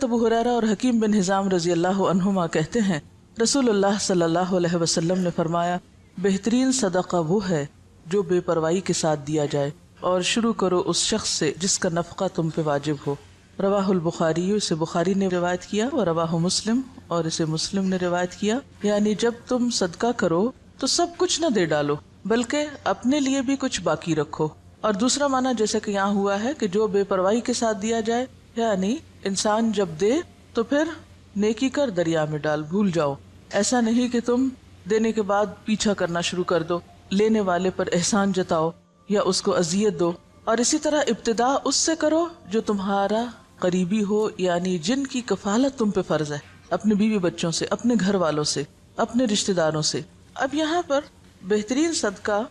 ابو ہریرہ اور حکیم بن حزام رضی اللہ عنہما کہتے ہیں رسول اللہ صلی اللہ علیہ وسلم نے فرمایا بہترین صدقہ وہ ہے جو بے پرواہی کے ساتھ دیا جائے، اور شروع کرو اس شخص سے جس کا نفقہ تم پہ واجب ہو۔ رواہ البخاری، اسے بخاری نے روایت کیا، اور رواہ مسلم، اور اسے مسلم نے روایت کیا۔ یعنی جب تم صدقہ کرو تو سب کچھ نہ دے ڈالو بلکہ اپنے لیے بھی کچھ باقی رکھو۔ اور دوسرا معنی جیسے کہ یہاں ہوا ہے کہ جو بے پرواہی کے ساتھ دیا جائے، یعنی انسان جب دے تو پھر نیکی کر دریا میں ڈال، بھول جاؤ۔ ایسا نہیں کہ تم دینے کے بعد پیچھا کرنا شروع کر دو، لینے والے پر احسان جتاؤ یا اس کو اذیت دو۔ اور اسی طرح ابتدا اس سے کرو جو تمہارا قریبی ہو، یعنی جن کی کفالت تم پہ فرض ہے، اپنے بیوی بچوں سے، اپنے گھر والوں سے، اپنے رشتہ داروں سے۔ اب یہاں پر بہترین صدقہ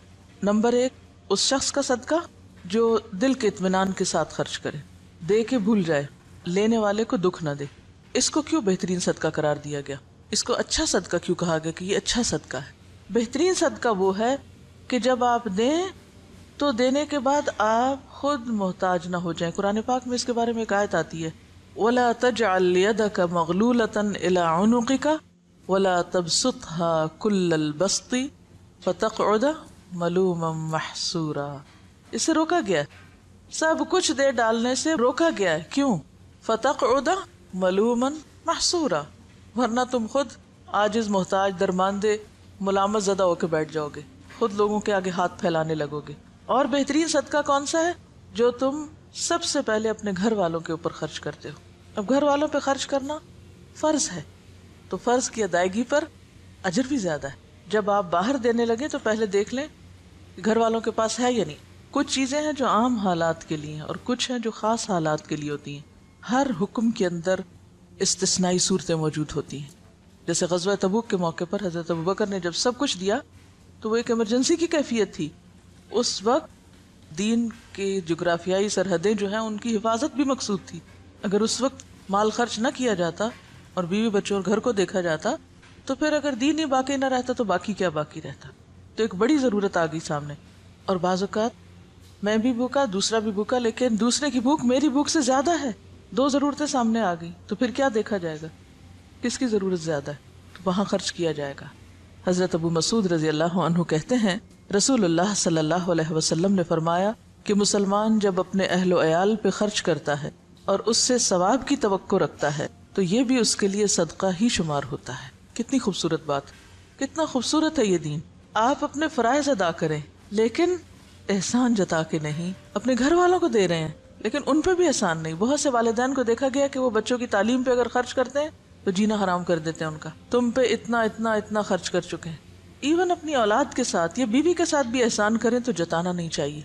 نمبر 1 اس شخص کا صدقہ جو دل کے اطمینان کے ساتھ خرچ کرے، دے کے بھول جائے، لینے والے کو دکھ نہ دے۔ اس کو کیوں بہترین صدقہ قرار دیا گیا؟ اس کو اچھا صدقہ کیوں کہا گیا کہ یہ اچھا صدقہ ہے؟ بہترین صدقہ وہ ہے کہ جب آپ دیں تو دینے کے بعد آپ خود محتاج نہ ہو جائیں۔ قرآن پاک میں اس کے بارے میں ایک آیت آتی ہے وَلَا تَجْعَلْ يَدَكَ مَغْلُولَةً إِلَىٰ عُنُقِكَ وَلَا تَبْسُطْهَا كُلَّ الْبَسْطِ فَتَقْعُدَ مَلُومًا مَحْسُورًا۔ اسے روکا گیا ہے، سب کچھ دے ڈالنے سے روکا گیا ہے۔ کیوں؟ فَتَقْعُدَ مَلُومًا مَحْسُورًا، ورنہ تم خود عاجز، محتاج، درماندے، ملامت زدہ ہو کے بیٹھ جاؤ گے، خود لوگوں کے آگے ہاتھ پھیلانے لگو گے۔ اور بہترین صدقہ کون سا ہے؟ جو تم سب سے پہلے اپنے گھر والوں کے اوپر خرچ کرتے ہو۔ اب گھر والوں پہ خرچ کرنا فرض ہے، تو فرض کی ادائیگی پر اجر بھی زیادہ ہے۔ جب آپ باہر دینے لگے تو پہلے دیکھ لیں کہ گھر والوں کے پاس ہے یا نہیں۔ کچھ چیزیں ہیں جو عام حالات کے لیے ہیں اور کچھ ہیں جو خاص حالات کے لیے ہوتی ہیں۔ ہر حکم کے اندر استثنائی صورتیں موجود ہوتی ہیں۔ جیسے غزوہ تبوک کے موقع پر حضرت ابوبکر نے جب سب کچھ دیا تو وہ ایک ایمرجنسی کی کیفیت تھی۔ اس وقت دین کے جغرافیائی سرحدیں جو ہیں ان کی حفاظت بھی مقصود تھی۔ اگر اس وقت مال خرچ نہ کیا جاتا اور بیوی بچوں اور گھر کو دیکھا جاتا تو پھر اگر دین ہی باقی نہ رہتا تو باقی کیا باقی رہتا؟ تو ایک بڑی ضرورت آ گئی سامنے۔ اور بعض اوقات میں بھی بھوکا، دوسرا بھی بھوکا، لیکن دوسرے کی بھوک میری بھوک سے زیادہ ہے، دو ضرورتیں سامنے آ گئی، تو پھر کیا دیکھا جائے گا؟ کس کی ضرورت زیادہ ہے؟ تو وہاں خرچ کیا جائے گا۔ حضرت ابو مسعود رضی اللہ عنہ کہتے ہیں رسول اللہ صلی اللہ علیہ وسلم نے فرمایا کہ مسلمان جب اپنے اہل و عیال پہ خرچ کرتا ہے اور اس سے ثواب کی توقع رکھتا ہے تو یہ بھی اس کے لیے صدقہ ہی شمار ہوتا ہے۔ کتنی خوبصورت بات، کتنا خوبصورت ہے یہ دین۔ آپ اپنے فرائض ادا کریں لیکن احسان جتا کے نہیں۔ اپنے گھر والوں کو دے رہے ہیں لیکن ان پہ بھی احسان نہیں۔ بہت سے والدین کو دیکھا گیا کہ وہ بچوں کی تعلیم پہ اگر خرچ کرتے ہیں تو جینا حرام کر دیتے ہیں ان کا، تم پہ اتنا اتنا اتنا خرچ کر چکے ہیں۔ ایون اپنی اولاد کے ساتھ یا بیوی کے ساتھ بھی احسان کریں تو جتانا نہیں چاہیے۔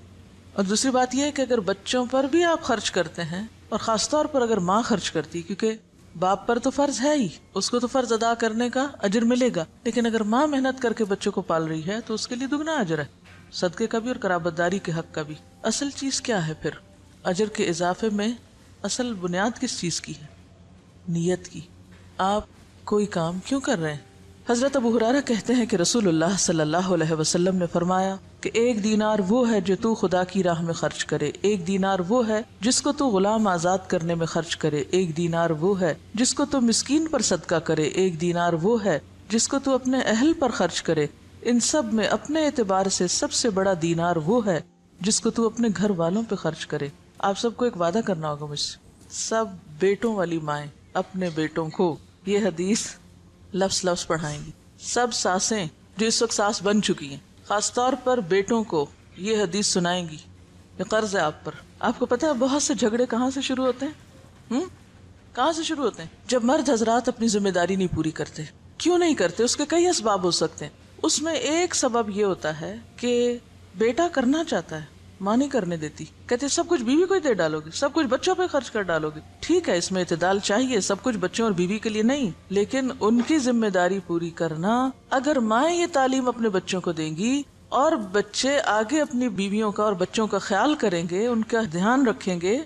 اور دوسری بات یہ ہے کہ اگر بچوں پر بھی آپ خرچ کرتے ہیں، اور خاص طور پر اگر ماں خرچ کرتی، کیونکہ باپ پر تو فرض ہے ہی، اس کو تو فرض ادا کرنے کا اجر ملے گا، لیکن اگر ماں محنت کر کے بچوں کو پال رہی ہے تو اس کے لیے دگنا اجر ہے، صدقے کا بھی اور قرابت داری کے حق کا بھی۔ اصل چیز کیا ہے پھر اجر کے اضافے میں؟ اصل بنیاد کس چیز کی ہے؟ نیت کی۔ آپ کوئی کام کیوں کر رہے ہیں؟ حضرت ابو ہریرہ کہتے ہیں کہ رسول اللہ صلی اللہ علیہ وسلم نے فرمایا کہ 1 دینار وہ ہے جو تو خدا کی راہ میں خرچ کرے، 1 دینار وہ ہے جس کو تو غلام آزاد کرنے میں خرچ کرے، 1 دینار وہ ہے جس کو تو مسکین پر صدقہ کرے، 1 دینار وہ ہے جس کو تو اپنے اہل پر خرچ کرے۔ ان سب میں اپنے اعتبار سے سب سے بڑا دینار وہ ہے جس کو تو اپنے گھر والوں پہ خرچ کرے۔ آپ سب کو ایک وعدہ کرنا ہوگا مجھ سے، سب بیٹوں والی مائیں اپنے بیٹوں کو یہ حدیث لفظ لفظ پڑھائیں گی۔ سب ساسیں جو اس وقت ساس بن چکی ہیں خاص طور پر بیٹوں کو یہ حدیث سنائیں گی۔ یہ قرض ہے آپ پر۔ آپ کو پتہ ہے بہت سے جھگڑے کہاں سے شروع ہوتے ہیں؟ کہاں سے شروع ہوتے ہیں؟ جب مرد حضرات اپنی ذمہ داری نہیں پوری کرتے۔ کیوں نہیں کرتے؟ اس کے کئی اسباب ہو سکتے ہیں۔ اس میں ایک سبب یہ ہوتا ہے کہ بیٹا کرنا چاہتا ہے، ماں نہیں کرنے دیتی، کہتے سب کچھ بیوی کو ہی دے ڈالو گے، سب کچھ بچوں پہ خرچ کر ڈالو گے۔ ٹھیک ہے، اس میں اعتدال چاہیے، سب کچھ بچوں اور بیوی کے لیے نہیں، لیکن ان کی ذمہ داری پوری کرنا۔ اگر مائیں یہ تعلیم اپنے بچوں کو دیں گی اور بچے آگے اپنی بیویوں کا اور بچوں کا خیال کریں گے، ان کا دھیان رکھیں گے،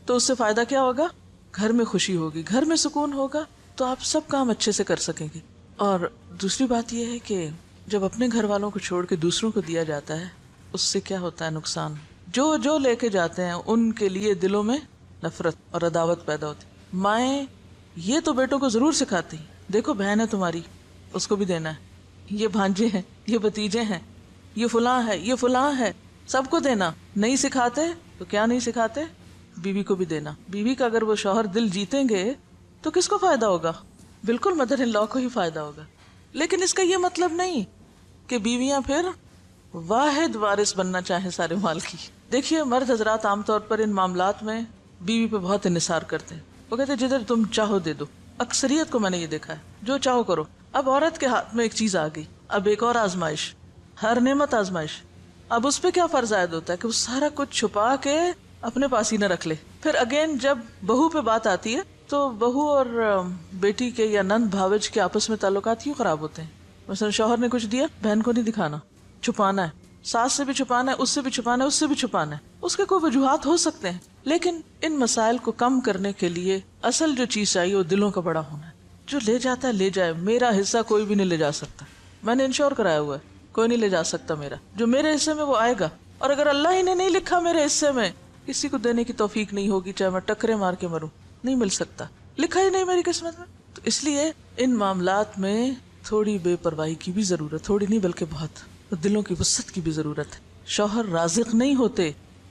تو اس سے فائدہ کیا ہوگا؟ گھر میں خوشی ہوگی، گھر میں سکون ہوگا، تو آپ سب کام اچھے سے کر سکیں گے۔ اور دوسری بات یہ ہے کہ جب اپنے گھر والوں کو چھوڑ کے دوسروں کو دیا جاتا ہے، اس سے کیا ہوتا ہے نقصان؟ جو لے کے جاتے ہیں ان کے لیے دلوں میں نفرت اور عداوت پیدا ہوتی۔ مائیں یہ تو بیٹوں کو ضرور سکھاتی، دیکھو بہن ہے تمہاری، اس کو بھی دینا ہے، یہ بھانجے ہیں، یہ بھتیجے ہیں، یہ فلاں ہے، یہ فلاں ہے، سب کو دینا. نہیں سکھاتے تو کیا نہیں سکھاتے؟ بیوی کو بھی دینا. بیوی کا اگر وہ شوہر دل جیتیں گے تو کس کو فائدہ ہوگا؟ بالکل مدر ان لا کو ہی فائدہ ہوگا. لیکن اس کا یہ مطلب نہیں کہ بیویاں پھر واحد وارث بننا چاہیں سارے مال کی. دیکھیے مرد حضرات عام طور پر ان معاملات میں بیوی پہ بہت انحصار کرتے ہیں. وہ کہتے ہیں جدھر تم چاہو دے دو. اکثریت کو میں نے یہ دیکھا ہے، جو چاہو کرو. اب عورت کے ہاتھ میں ایک چیز آ گئی، اب ایک اور آزمائش، ہر نعمت آزمائش. اب اس پہ کیا فرض عائد ہوتا ہے کہ وہ سارا کچھ چھپا کے اپنے پاس ہی نہ رکھ لے. پھر اگین جب بہو پہ بات آتی ہے تو بہو اور بیٹی کے یا نند بھاوج کے آپس میں تعلقات کیوں خراب ہوتے ہیں؟ مثلا شوہر نے کچھ دیا، بہن کو نہیں دکھانا، چھپانا ہے. ساس سے بھی چھپانا ہے، اس سے بھی چھپانا ہے، اس سے بھی چھپانا ہے. اس کے کوئی وجوہات ہو سکتے ہیں، لیکن ان مسائل کو کم کرنے کے لیے اصل جو چیز چاہیے وہ دلوں کا بڑا ہونا ہے. جو لے جاتا ہے لے جائے، میرا حصہ کوئی بھی نہیں لے جا سکتا. میں نے انشور کرایا ہوا ہے، کوئی نہیں لے جا سکتا میرا. جو میرے حصے میں وہ آئے گا، اور اگر اللہ ہی نے نہیں لکھا میرے حصے میں، کسی کو دینے کی توفیق نہیں ہوگی، چاہے میں ٹکرے مار کے مروں، نہیں مل سکتا، لکھا ہی نہیں میری قسمت میں. تو اس لیے ان معاملات میں تھوڑی بے پرواہی کی بھی ضرورت، تھوڑی نہیں بلکہ بہت، دلوں کی وسعت کی بھی ضرورت ہے. شوہر رازق نہیں ہوتے،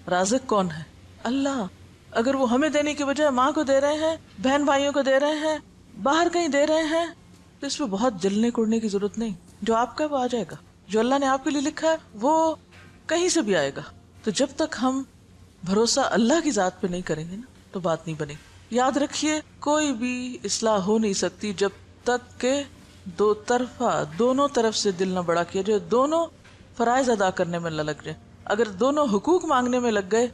رازق کون ہے؟ اللہ. اگر وہ ہمیں دینے کی بجائے ماں کو دے رہے ہیں، بہن بھائیوں کو دے رہے ہیں، باہر کہیں دے رہے ہیں، تو اس پہ بہت جلنے کوڑنے کی ضرورت نہیں. جو آپ کا وہ آ جائے گا، جو اللہ نے آپ کے لیے لکھا ہے وہ کہیں سے بھی آئے گا. تو جب تک ہم بھروسہ اللہ کی ذات پہ نہیں کریں گے نا تو بات نہیں بنے. یاد رکھیے کوئی بھی اصلاح ہو نہیں سکتی جب تک کہ دو طرفہ، دونوں طرف سے دل نہ بڑا کیا جائے، دونوں فرائض ادا کرنے میں نہ لگ جائے. اگر دونوں حقوق مانگنے میں لگ گئے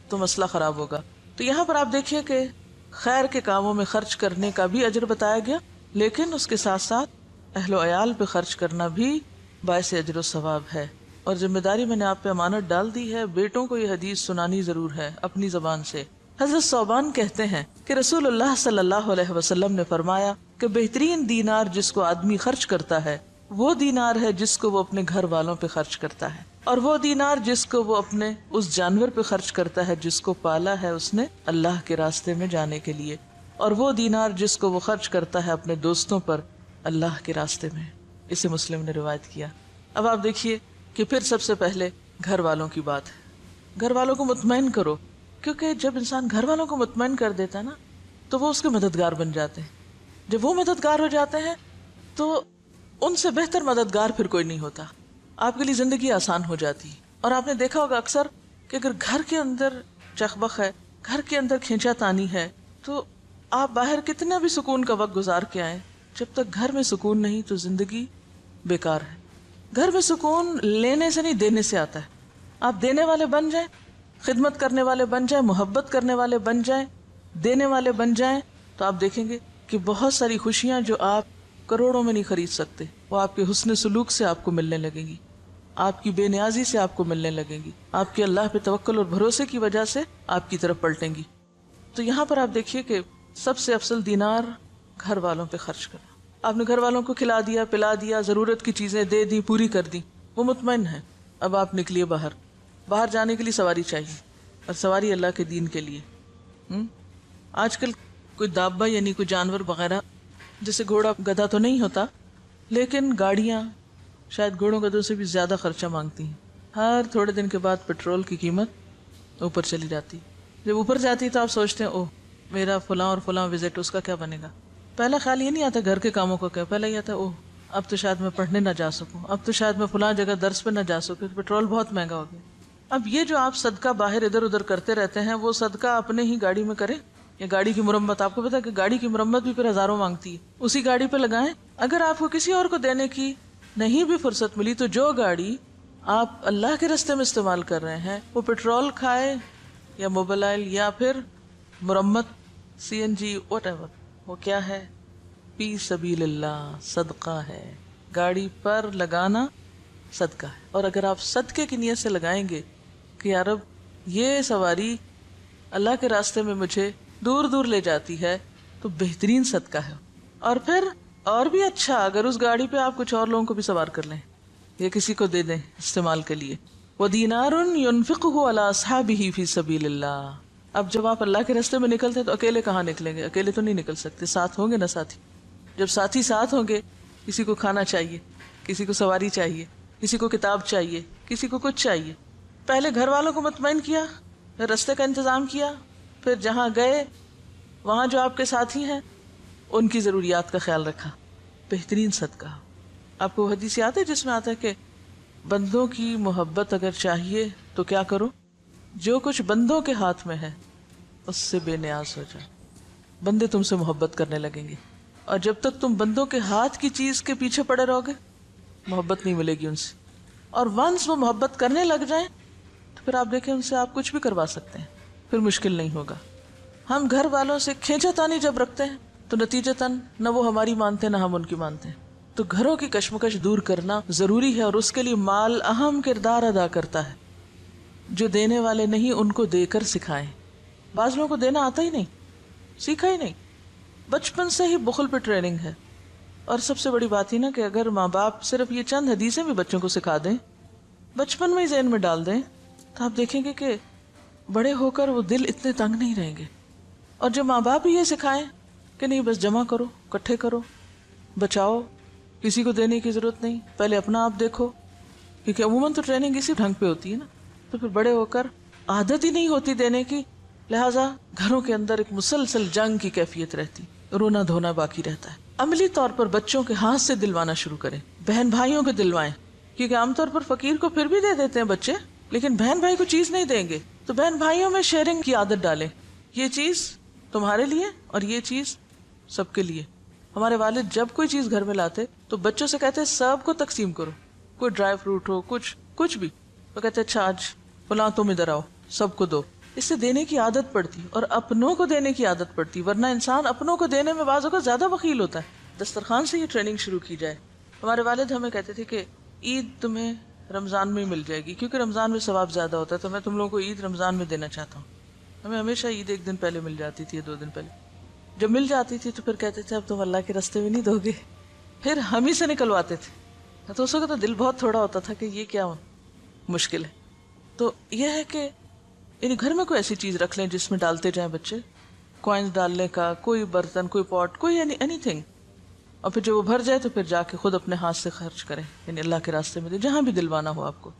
تو مسئلہ خراب ہوگا. تو یہاں پر آپ دیکھیے کہ خیر کے کاموں میں خرچ کرنے کا بھی اجر بتایا گیا، لیکن اس کے ساتھ ساتھ اہل و عیال پہ خرچ کرنا بھی باعث اجر و ثواب ہے. اور ذمہ داری میں نے آپ پہ امانت ڈال دی ہے، بیٹوں کو یہ حدیث سنانی ضرور ہے اپنی زبان سے. حضرت ثوبان کہتے ہیں کہ رسول اللہ صلی اللہ علیہ وسلم نے فرمایا کہ بہترین دینار جس کو آدمی خرچ کرتا ہے وہ دینار ہے جس کو وہ اپنے گھر والوں پہ خرچ کرتا ہے، اور وہ دینار جس کو وہ اپنے اس جانور پہ خرچ کرتا ہے جس کو پالا ہے اس نے اللہ کے راستے میں جانے کے لیے، اور وہ دینار جس کو وہ خرچ کرتا ہے اپنے دوستوں پر اللہ کے راستے میں. اسے مسلم نے روایت کیا. اب آپ دیکھیے کہ پھر سب سے پہلے گھر والوں کی بات ہے. گھر والوں کو مطمئن کرو، کیونکہ جب انسان گھر والوں کو مطمئن کر دیتا ہے نا تو وہ اس کے مددگار بن جاتے ہیں. جب وہ مددگار ہو جاتے ہیں تو ان سے بہتر مددگار پھر کوئی نہیں ہوتا. آپ کے لیے زندگی آسان ہو جاتی. اور آپ نے دیکھا ہوگا اکثر کہ اگر گھر کے اندر چخبخ ہے، گھر کے اندر کھینچا تانی ہے، تو آپ باہر کتنا بھی سکون کا وقت گزار کے آئیں، جب تک گھر میں سکون نہیں تو زندگی بیکار ہے. گھر میں سکون لینے سے نہیں دینے سے آتا ہے. آپ دینے والے بن جائیں، خدمت کرنے والے بن جائیں، محبت کرنے والے بن جائیں، دینے والے بن جائیں، تو آپ دیکھیں گے کہ بہت ساری خوشیاں جو آپ کروڑوں میں نہیں خرید سکتے وہ آپ کے حسن سلوک سے آپ کو ملنے لگیں گی، آپ کی بے نیازی سے آپ کو ملنے لگیں گی، آپ کے اللہ پہ توکل اور بھروسے کی وجہ سے آپ کی طرف پلٹیں گی. تو یہاں پر آپ دیکھیے کہ سب سے افضل دینار گھر والوں پہ خرچ کرنا. آپ نے گھر والوں کو کھلا دیا، پلا دیا، ضرورت کی چیزیں دے دی، پوری کر دی، وہ مطمئن ہے. اب آپ نکلیے باہر جانے کے لیے سواری چاہیے، اور سواری اللہ کے دین کے لیے. آج کل کوئی دابہ یعنی کوئی جانور وغیرہ، جیسے گھوڑا گدھا تو نہیں ہوتا، لیکن گاڑیاں شاید گھوڑوں گدھوں سے بھی زیادہ خرچہ مانگتی ہیں. ہر تھوڑے دن کے بعد پیٹرول کی قیمت اوپر چلی جاتی. جب اوپر جاتی تو آپ سوچتے ہیں اوہ میرا فلاں اور فلاں وزٹ، اس کا کیا بنے گا. پہلا خیال یہ نہیں آتا گھر کے کاموں کا کیا، پہلا یہ آتا ہے اوہ اب تو شاید میں پڑھنے نہ جا سکوں، اب تو شاید میں فلاں جگہ درس پہ نہ جا سکوں، پیٹرول بہت مہنگا ہو گیا. اب یہ جو آپ صدقہ باہر ادھر ادھر کرتے رہتے ہیں، وہ صدقہ اپنے ہی گاڑی میں کریں، یا گاڑی کی مرمت. آپ کو پتا ہے کہ گاڑی کی مرمت بھی پھر ہزاروں مانگتی ہے، اسی گاڑی پہ لگائیں. اگر آپ کو کسی اور کو دینے کی نہیں بھی فرصت ملی تو جو گاڑی آپ اللہ کے راستے میں استعمال کر رہے ہیں وہ پیٹرول کھائے یا موبائل یا پھر مرمت، CNG واٹ ایور، وہ کیا ہے؟ فی سبیل اللہ، صدقہ ہے. گاڑی پر لگانا صدقہ ہے. اور اگر آپ صدقے کی نیت سے لگائیں گے کہ یا رب یہ سواری اللہ کے راستے میں مجھے دور دور لے جاتی ہے، تو بہترین صدقہ ہے. اور پھر اور بھی اچھا اگر اس گاڑی پہ آپ کچھ اور لوگوں کو بھی سوار کر لیں یا کسی کو دے دیں استعمال کے لیے. وَدِينَارٌ يُنْفِقُهُ عَلَىٰ أَصْحَابِهِ فِي سَبِيلِ اللَّهِ. اب جب آپ اللہ کے راستے میں نکلتے ہیں تو اکیلے کہاں نکلیں گے؟ اکیلے تو نہیں نکل سکتے، ساتھ ہوں گے نا ساتھی. جب ساتھی ساتھ ہوں گے، کسی کو کھانا چاہیے، کسی کو سواری چاہیے، کسی کو کتاب چاہیے، کسی کو کچھ چاہیے. پہلے گھر والوں کو مطمئن کیا، پھر راستے کا انتظام کیا، پھر جہاں گئے وہاں جو آپ کے ساتھی ہیں ان کی ضروریات کا خیال رکھا. بہترین صدقہ. آپ کو حدیث یاد ہے جس میں آتا ہے کہ بندوں کی محبت اگر چاہیے تو کیا کرو؟ جو کچھ بندوں کے ہاتھ میں ہے اس سے بے نیاز ہو جاؤ. بندے تم سے محبت کرنے لگیں گے، اور جب تک تم بندوں کے ہاتھ کی چیز کے پیچھے پڑے رہو گے محبت نہیں ملے گی ان سے. اور ونس وہ محبت کرنے لگ جائیں تو پھر آپ دیکھیں ان سے آپ کچھ بھی کروا سکتے ہیں، پھر مشکل نہیں ہوگا. ہم گھر والوں سے کھینچا تانی جب رکھتے ہیں تو نتیجتاً نہ وہ ہماری مانتے نہ ہم ان کی مانتے ہیں. تو گھروں کی کشمکش دور کرنا ضروری ہے، اور اس کے لیے مال اہم کردار ادا کرتا ہے. جو دینے والے نہیں ان کو دے کر سکھائیں. بعض لوگوں کو دینا آتا ہی نہیں، سیکھا ہی نہیں، بچپن سے ہی بخل پہ ٹریننگ ہے. اور سب سے بڑی بات ہی نا کہ اگر ماں باپ صرف یہ چند حدیثیں بھی بچوں کو سکھا دیں، بچپن میں ہی ذہن میں ڈال دیں، تو آپ دیکھیں گے کہ بڑے ہو کر وہ دل اتنے تنگ نہیں رہیں گے. اور جو ماں باپ ہی یہ سکھائیں کہ نہیں بس جمع کرو، اکٹھے کرو، بچاؤ، کسی کو دینے کی ضرورت نہیں، پہلے اپنا آپ دیکھو، کیونکہ عموماً تو ٹریننگ اسی ڈھنگ پہ ہوتی ہے نا، تو پھر بڑے ہو کر عادت ہی نہیں ہوتی دینے کی. لہٰذا گھروں کے اندر ایک مسلسل جنگ کی کیفیت رہتی، رونا دھونا باقی رہتا ہے. عملی طور پر بچوں کے ہاتھ سے دلوانا شروع کریں، بہن بھائیوں کو دلوائیں، کیونکہ عام طور پر فقیر کو پھر بھی دے دیتے ہیں بچے، لیکن بہن بھائی کو چیز نہیں دیں گے. تو بہن بھائیوں میں شیئرنگ کی عادت ڈالیں، یہ چیز تمہارے لیے اور یہ چیز سب کے لیے. ہمارے والد جب کوئی چیز گھر میں لاتے تو بچوں سے کہتے سب کو تقسیم کرو، کوئی ڈرائی فروٹ ہو، کچھ بھی، تو کہتے اچھا آج فلاں تم ادھر آؤ، سب کو دو. اس سے دینے کی عادت پڑتی اور اپنوں کو دینے کی عادت پڑتی، ورنہ انسان اپنوں کو دینے میں بعض اوقات زیادہ بخیل ہوتا ہے. دسترخوان سے یہ ٹریننگ شروع کی جائے. ہمارے والد ہمیں کہتے تھے کہ عید تمہیں رمضان میں مل جائے گی، کیونکہ رمضان میں ثواب زیادہ ہوتا ہے، تو میں تم لوگوں کو عید رمضان میں دینا چاہتا ہوں. ہمیں ہمیشہ عید ایک دن پہلے مل جاتی تھی، 2 دن پہلے. جب مل جاتی تھی تو پھر کہتے تھے اب تم اللہ کے راستے میں نہیں دو گے، پھر ہم ہی سے نکلواتے تھے. تو اس وقت تو دل بہت تھوڑا ہوتا تھا کہ یہ کیا مشکل ہے. تو یہ ہے کہ یعنی گھر میں کوئی ایسی چیز رکھ لیں جس میں ڈالتے جائیں بچے، کوائنز ڈالنے کا، کوئی برتن، کوئی پاٹ، کوئی اینی تھنگ. اور پھر جب وہ بھر جائے تو پھر جا کے خود اپنے ہاتھ سے خرچ کریں، یعنی اللہ کے راستے میں دیں، جہاں بھی دلوانا ہو آپ کو.